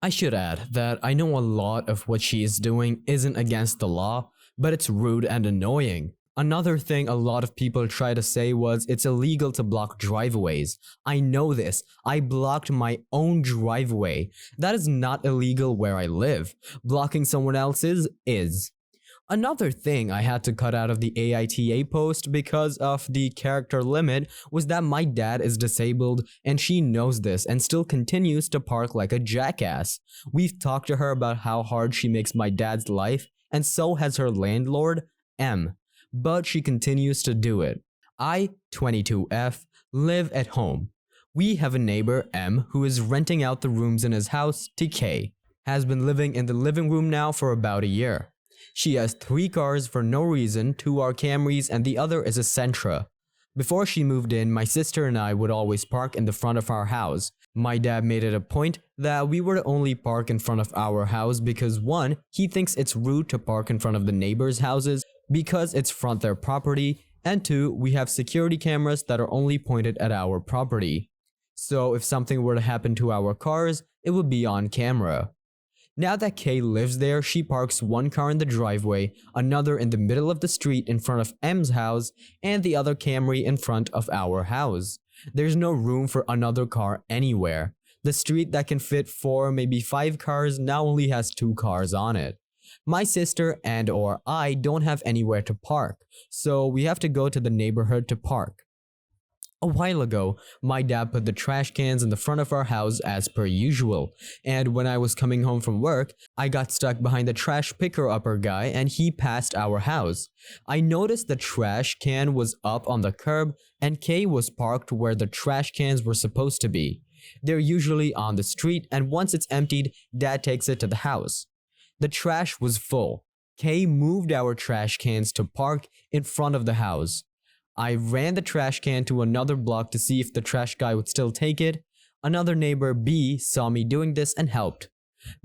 I should add that I know a lot of what she is doing isn't against the law, but it's rude and annoying. Another thing a lot of people try to say was it's illegal to block driveways. I know this. I blocked my own driveway. That is not illegal where I live. Blocking someone else's is. Another thing I had to cut out of the AITA post because of the character limit was that my dad is disabled and she knows this and still continues to park like a jackass. We've talked to her about how hard she makes my dad's life, and so has her landlord, M, but she continues to do it. I, 22F, live at home. We have a neighbor, M, who is renting out the rooms in his house to K. Has been living in the living room now for about a year. She has 3 cars for no reason, 2 are Camrys and the other is a Sentra. Before she moved in, my sister and I would always park in the front of our house. My dad made it a point that we were to only park in front of our house because 1, he thinks it's rude to park in front of the neighbors' houses because it's front their property, and 2, we have security cameras that are only pointed at our property. So if something were to happen to our cars, it would be on camera. Now that Kay lives there, she parks 1 car in the driveway, another in the middle of the street in front of M's house, and the other Camry in front of our house. There's no room for another car anywhere. The street that can fit 4, maybe 5 cars now only has 2 cars on it. My sister and or I don't have anywhere to park, so we have to go to the neighborhood to park. A while ago, my dad put the trash cans in the front of our house as per usual, and when I was coming home from work, I got stuck behind the trash picker-upper guy and he passed our house. I noticed the trash can was up on the curb and Kay was parked where the trash cans were supposed to be. They're usually on the street, and once it's emptied, Dad takes it to the house. The trash was full. Kay moved our trash cans to park in front of the house. I ran the trash can to another block to see if the trash guy would still take it. Another neighbor, B, saw me doing this and helped.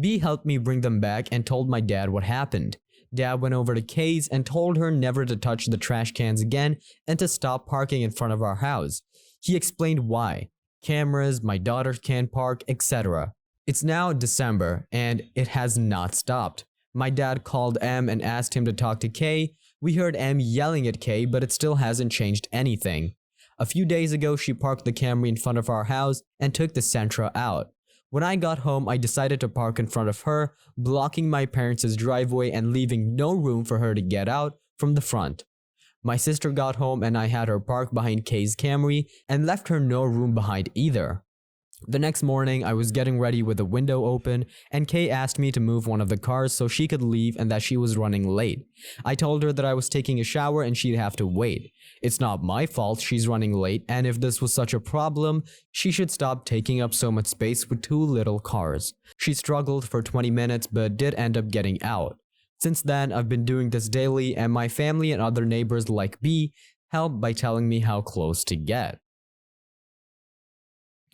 B helped me bring them back and told my dad what happened. Dad went over to Kay's and told her never to touch the trash cans again and to stop parking in front of our house. He explained why. Cameras, my daughter can't park, etc. It's now December and it has not stopped. My dad called M and asked him to talk to Kay. We heard M yelling at Kay, but it still hasn't changed anything. A few days ago, she parked the Camry in front of our house and took the Sentra out. When I got home, I decided to park in front of her, blocking my parents' driveway and leaving no room for her to get out from the front. My sister got home and I had her park behind Kay's Camry and left her no room behind either. The next morning, I was getting ready with the window open and Kay asked me to move one of the cars so she could leave and that she was running late. I told her that I was taking a shower and she'd have to wait. It's not my fault she's running late, and if this was such a problem, she should stop taking up so much space with 2 little cars. She struggled for 20 minutes but did end up getting out. Since then, I've been doing this daily and my family and other neighbors like B help by telling me how close to get.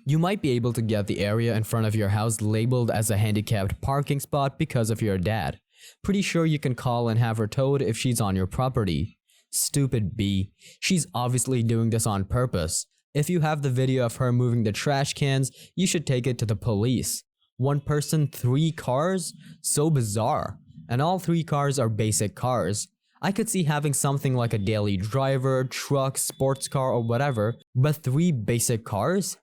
You might be able to get the area in front of your house labeled as a handicapped parking spot because of your dad. Pretty sure you can call and have her towed if she's on your property. Stupid B. She's obviously doing this on purpose. If you have the video of her moving the trash cans, you should take it to the police. 1 person, 3 cars? So bizarre. And all 3 cars are basic cars. I could see having something like a daily driver, truck, sports car, or whatever, but 3 basic cars?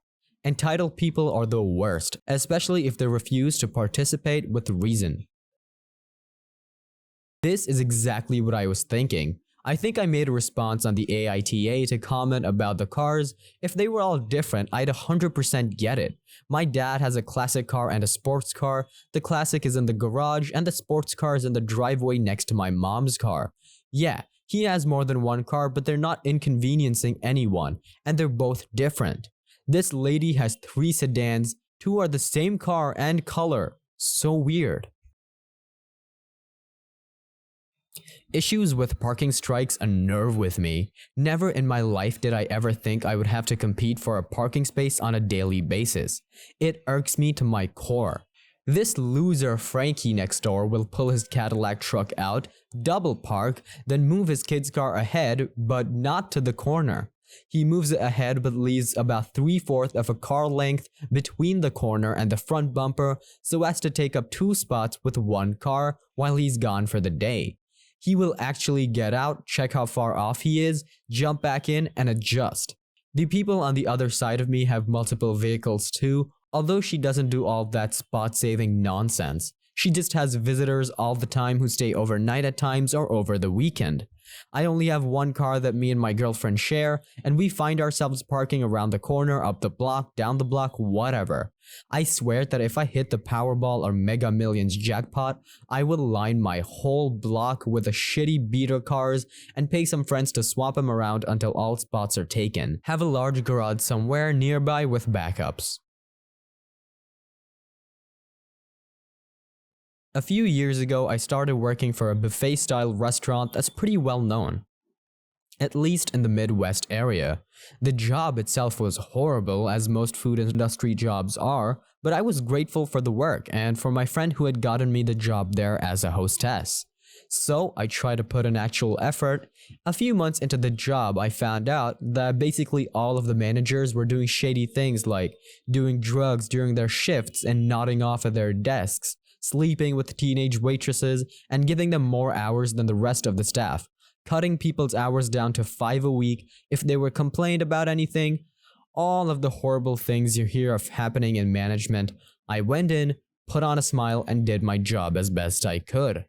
Entitled people are the worst, especially if they refuse to participate with reason. This is exactly what I was thinking. I think I made a response on the AITA to comment about the cars. If they were all different, I'd 100% get it. My dad has a classic car and a sports car. The classic is in the garage and the sports car is in the driveway next to my mom's car. Yeah, he has more than 1 car, but they're not inconveniencing anyone, and they're both different. This lady has 3 sedans, 2 are the same car and color. So weird. Issues with parking strikes unnerve with me. Never in my life did I ever think I would have to compete for a parking space on a daily basis. It irks me to my core. This loser Frankie next door will pull his Cadillac truck out, double park, then move his kid's car ahead, but not to the corner. He moves it ahead but leaves about 3/4 of a car length between the corner and the front bumper so as to take up 2 spots with one car while he's gone for the day. He will actually get out, check how far off he is, jump back in, and adjust. The people on the other side of me have multiple vehicles too, although she doesn't do all that spot-saving nonsense. She just has visitors all the time who stay overnight at times or over the weekend. I only have one car that me and my girlfriend share, and we find ourselves parking around the corner, up the block, down the block, whatever. I swear that if I hit the Powerball or Mega Millions jackpot, I would line my whole block with the shitty beater cars and pay some friends to swap them around until all spots are taken. Have a large garage somewhere nearby with backups. A few years ago, I started working for a buffet-style restaurant that's pretty well known, at least in the Midwest area. The job itself was horrible, as most food industry jobs are, but I was grateful for the work and for my friend who had gotten me the job there as a hostess. So I tried to put in actual effort. A few months into the job, I found out that basically all of the managers were doing shady things like doing drugs during their shifts and nodding off at their desks, sleeping with teenage waitresses, and giving them more hours than the rest of the staff, cutting people's hours down to 5 a week if they were complained about anything. All of the horrible things you hear of happening in management. I went in, put on a smile, and did my job as best I could.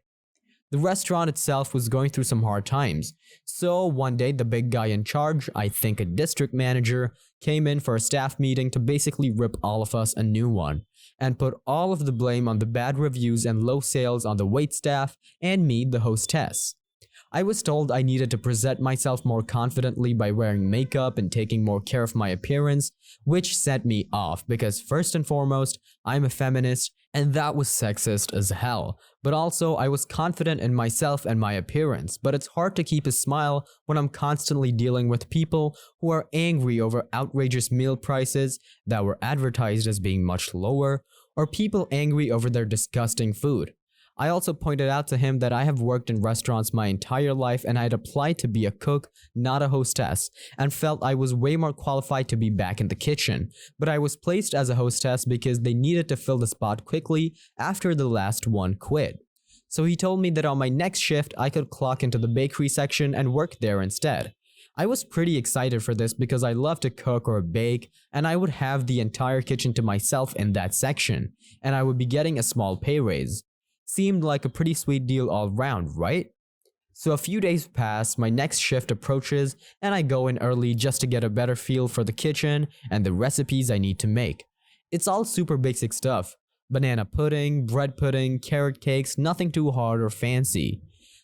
The restaurant itself was going through some hard times, so one day the big guy in charge, I think a district manager, came in for a staff meeting to basically rip all of us a new one, and put all of the blame on the bad reviews and low sales on the waitstaff and me, the hostess. I was told I needed to present myself more confidently by wearing makeup and taking more care of my appearance, which set me off because first and foremost, I'm a feminist, and that was sexist as hell. But also, I was confident in myself and my appearance, but it's hard to keep a smile when I'm constantly dealing with people who are angry over outrageous meal prices that were advertised as being much lower, or people angry over their disgusting food. I also pointed out to him that I have worked in restaurants my entire life and I had applied to be a cook, not a hostess, and felt I was way more qualified to be back in the kitchen. But I was placed as a hostess because they needed to fill the spot quickly after the last one quit. So he told me that on my next shift I could clock into the bakery section and work there instead. I was pretty excited for this because I love to cook or bake, and I would have the entire kitchen to myself in that section, and I would be getting a small pay raise. Seemed like a pretty sweet deal all round, right? So a few days pass, my next shift approaches, and I go in early just to get a better feel for the kitchen and the recipes I need to make. It's all super basic stuff. Banana pudding, bread pudding, carrot cakes, nothing too hard or fancy.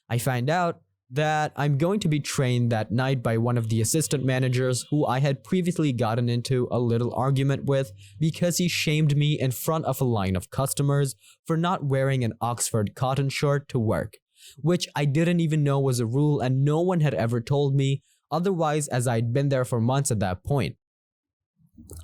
I find out that I'm going to be trained that night by one of the assistant managers who I had previously gotten into a little argument with because he shamed me in front of a line of customers for not wearing an Oxford cotton shirt to work, which I didn't even know was a rule and no one had ever told me otherwise, as I'd been there for months at that point.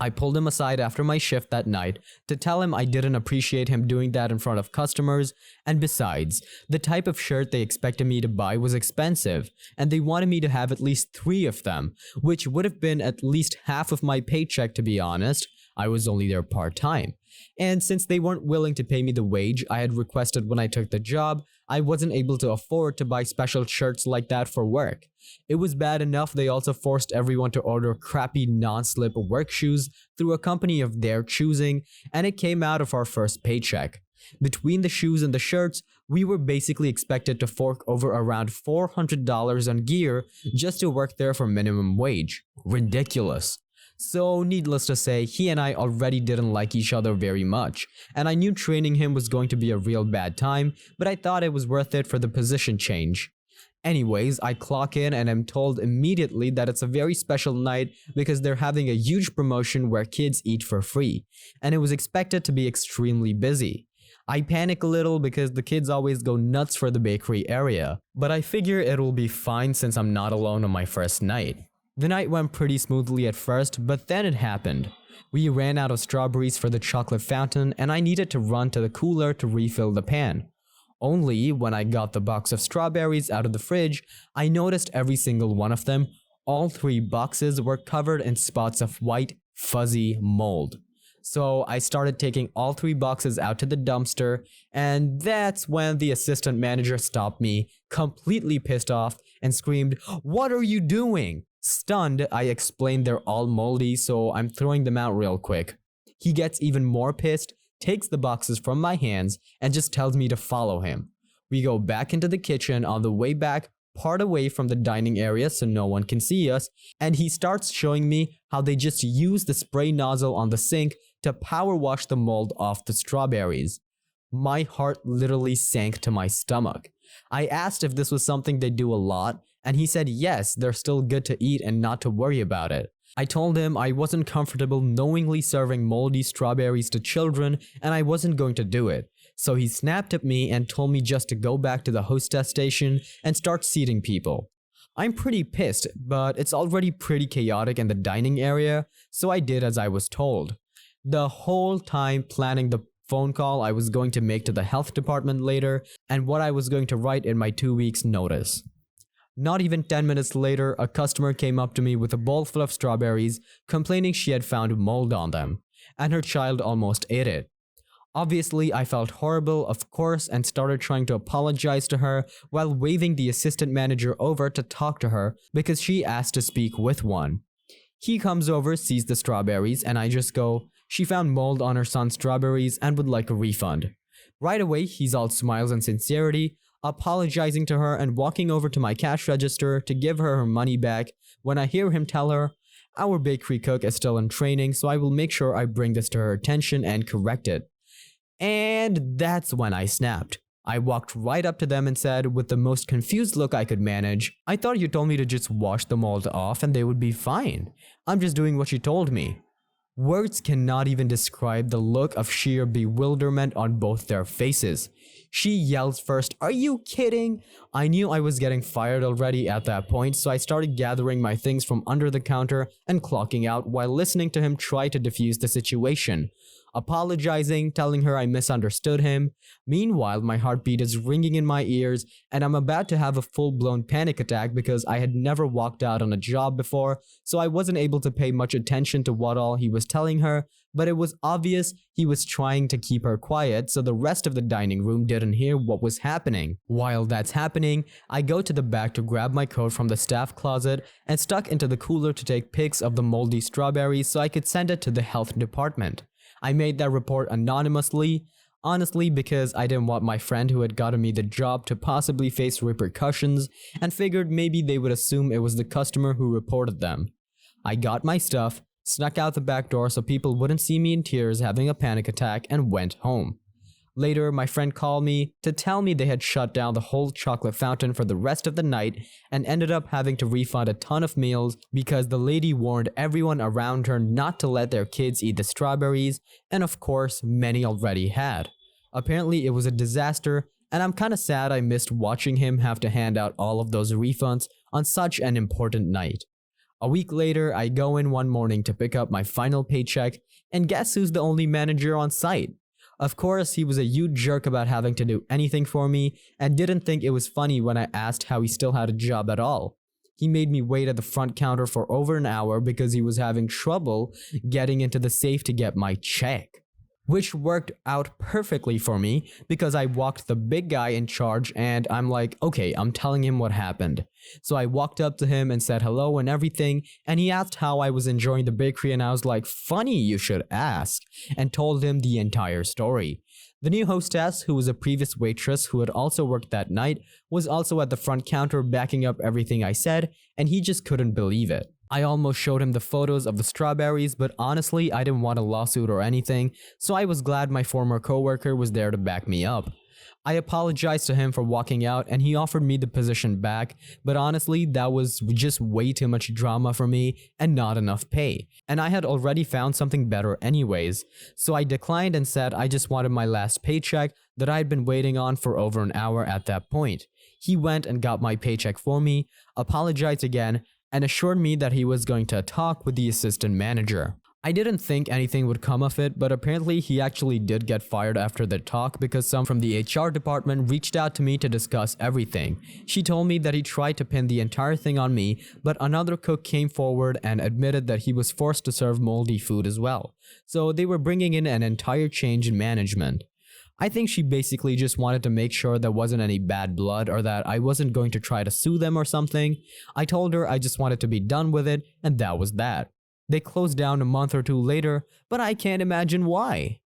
I pulled him aside after my shift that night to tell him I didn't appreciate him doing that in front of customers, and besides, the type of shirt they expected me to buy was expensive, and they wanted me to have at least 3 of them, which would have been at least half of my paycheck, to be honest. I was only there part-time. And since they weren't willing to pay me the wage I had requested when I took the job, I wasn't able to afford to buy special shirts like that for work. It was bad enough they also forced everyone to order crappy non-slip work shoes through a company of their choosing, and it came out of our first paycheck. Between the shoes and the shirts, we were basically expected to fork over around $400 on gear just to work there for minimum wage. Ridiculous. So needless to say, he and I already didn't like each other very much, and I knew training him was going to be a real bad time, but I thought it was worth it for the position change. Anyways, I clock in and am told immediately that it's a very special night because they're having a huge promotion where kids eat for free, and it was expected to be extremely busy. I panic a little because the kids always go nuts for the bakery area, but I figure it'll be fine since I'm not alone on my first night. The night went pretty smoothly at first, but then it happened. We ran out of strawberries for the chocolate fountain and I needed to run to the cooler to refill the pan. Only when I got the box of strawberries out of the fridge, I noticed every single one of them, All 3 boxes were covered in spots of white, fuzzy mold. So I started taking all 3 boxes out to the dumpster, and that's when the assistant manager stopped me, completely pissed off, and screamed, "What are you doing?" Stunned, I explained they're all moldy, so I'm throwing them out real quick. He gets even more pissed, takes the boxes from my hands, and just tells me to follow him. We go back into the kitchen. On the way back, part away from the dining area so no one can see us, and he starts showing me how they just use the spray nozzle on the sink to power wash the mold off the strawberries. My heart literally sank to my stomach. I asked if this was something they do a lot, and he said yes, they're still good to eat and not to worry about it. I told him I wasn't comfortable knowingly serving moldy strawberries to children, and I wasn't going to do it. So he snapped at me and told me just to go back to the hostess station and start seating people. I'm pretty pissed, but it's already pretty chaotic in the dining area, so I did as I was told. The whole time planning the phone call I was going to make to the health department later and what I was going to write in my 2 weeks notice. Not even 10 minutes later, a customer came up to me with a bowl full of strawberries, complaining she had found mold on them, and her child almost ate it. Obviously, I felt horrible, of course, and started trying to apologize to her while waving the assistant manager over to talk to her because she asked to speak with one. He comes over, sees the strawberries, and I just go, "She found mold on her son's strawberries and would like a refund." Right away, he's all smiles and sincerity, apologizing to her and walking over to my cash register to give her her money back when I hear him tell her, "Our bakery cook is still in training, so I will make sure I bring this to her attention and correct it." And that's when I snapped. I walked right up to them and said, with the most confused look I could manage, "I thought you told me to just wash the mold off and they would be fine. I'm just doing what you told me." Words cannot even describe the look of sheer bewilderment on both their faces. She yells first, "Are you kidding?" I knew I was getting fired already at that point, so I started gathering my things from under the counter and clocking out while listening to him try to defuse the situation. Apologizing, telling her I misunderstood him. Meanwhile, my heartbeat is ringing in my ears and I'm about to have a full-blown panic attack because I had never walked out on a job before, so I wasn't able to pay much attention to what all he was telling her, but it was obvious he was trying to keep her quiet so the rest of the dining room didn't hear what was happening. While that's happening, I go to the back to grab my coat from the staff closet and stuck into the cooler to take pics of the moldy strawberries so I could send it to the health department. I made that report anonymously, honestly because I didn't want my friend who had gotten me the job to possibly face repercussions and figured maybe they would assume it was the customer who reported them. I got my stuff, snuck out the back door so people wouldn't see me in tears having a panic attack, and went home. Later, my friend called me to tell me they had shut down the whole chocolate fountain for the rest of the night and ended up having to refund a ton of meals because the lady warned everyone around her not to let their kids eat the strawberries, and of course, many already had. Apparently, it was a disaster, and I'm kinda sad I missed watching him have to hand out all of those refunds on such an important night. A week later, I go in one morning to pick up my final paycheck, and guess who's the only manager on site? Of course, he was a huge jerk about having to do anything for me and didn't think it was funny when I asked how he still had a job at all. He made me wait at the front counter for over an hour because he was having trouble getting into the safe to get my check. Which worked out perfectly for me because I walked the big guy in charge and I'm like, okay, I'm telling him what happened. So I walked up to him and said hello and everything, and he asked how I was enjoying the bakery, and I was like, funny you should ask, and told him the entire story. The new hostess, who was a previous waitress who had also worked that night, was also at the front counter backing up everything I said, and he just couldn't believe it. I almost showed him the photos of the strawberries, but honestly, I didn't want a lawsuit or anything, so I was glad my former coworker was there to back me up. I apologized to him for walking out and he offered me the position back, but honestly, that was just way too much drama for me and not enough pay. And I had already found something better anyways, so I declined and said I just wanted my last paycheck that I had been waiting on for over an hour at that point. He went and got my paycheck for me, apologized again, and assured me that he was going to talk with the assistant manager. I didn't think anything would come of it, but apparently he actually did get fired after the talk because some from the HR department reached out to me to discuss everything. She told me that he tried to pin the entire thing on me, but another cook came forward and admitted that he was forced to serve moldy food as well. So they were bringing in an entire change in management. I think she basically just wanted to make sure there wasn't any bad blood or that I wasn't going to try to sue them or something. I told her I just wanted to be done with it, and that was that. They closed down a month or two later, but I can't imagine why.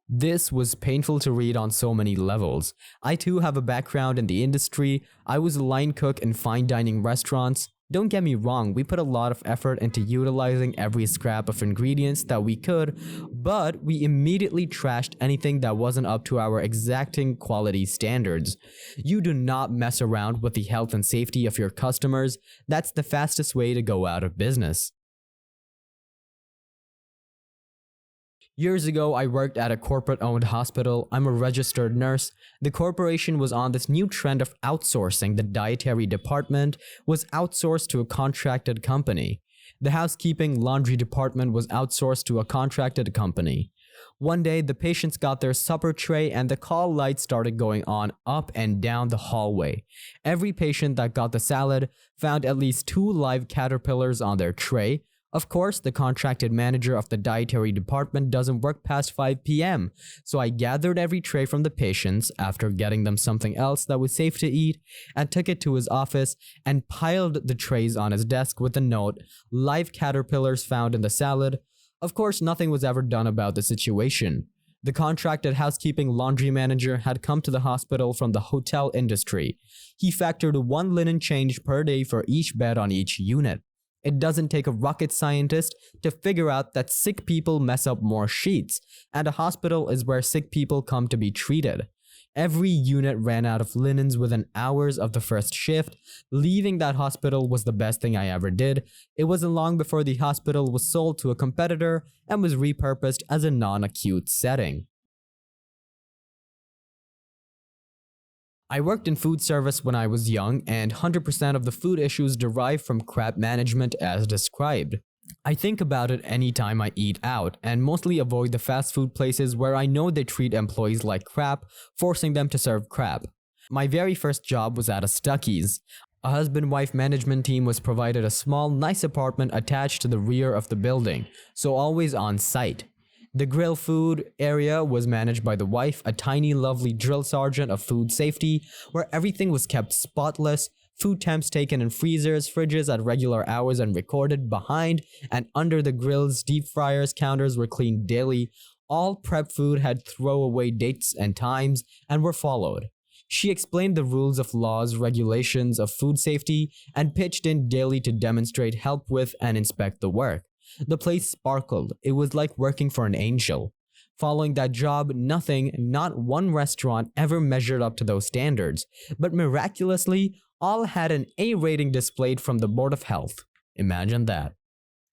This was painful to read on so many levels. I too have a background in the industry. I was a line cook in fine dining restaurants. Don't get me wrong, we put a lot of effort into utilizing every scrap of ingredients that we could, but we immediately trashed anything that wasn't up to our exacting quality standards. You do not mess around with the health and safety of your customers. That's the fastest way to go out of business. Years ago, I worked at a corporate-owned hospital. I'm a registered nurse. The corporation was on this new trend of outsourcing. The dietary department was outsourced to a contracted company. The housekeeping laundry department was outsourced to a contracted company. One day, the patients got their supper tray and the call lights started going on up and down the hallway. Every patient that got the salad found at least 2 live caterpillars on their tray. Of course, the contracted manager of the dietary department doesn't work past 5 p.m., so I gathered every tray from the patients after getting them something else that was safe to eat and took it to his office and piled the trays on his desk with the note, "Live caterpillars found in the salad." Of course, nothing was ever done about the situation. The contracted housekeeping laundry manager had come to the hospital from the hotel industry. He factored 1 linen change per day for each bed on each unit. It doesn't take a rocket scientist to figure out that sick people mess up more sheets, and a hospital is where sick people come to be treated. Every unit ran out of linens within hours of the first shift. Leaving that hospital was the best thing I ever did. It wasn't long before the hospital was sold to a competitor and was repurposed as a non-acute setting. I worked in food service when I was young, and 100% of the food issues derive from crap management as described. I think about it anytime I eat out, and mostly avoid the fast food places where I know they treat employees like crap, forcing them to serve crap. My very first job was at a Stuckey's. A husband-wife management team was provided a small, nice apartment attached to the rear of the building, so always on site. The grill food area was managed by the wife, a tiny lovely drill sergeant of food safety, where everything was kept spotless, food temps taken in freezers, fridges at regular hours and recorded behind and under the grills, deep fryers, counters were cleaned daily. All prep food had throwaway dates and times and were followed. She explained the rules of laws, regulations of food safety, and pitched in daily to demonstrate, help with, and inspect the work. The place sparkled. It was like working for an angel. Following that job, nothing, not one restaurant ever measured up to those standards, but miraculously, all had an A rating displayed from the Board of Health. Imagine that.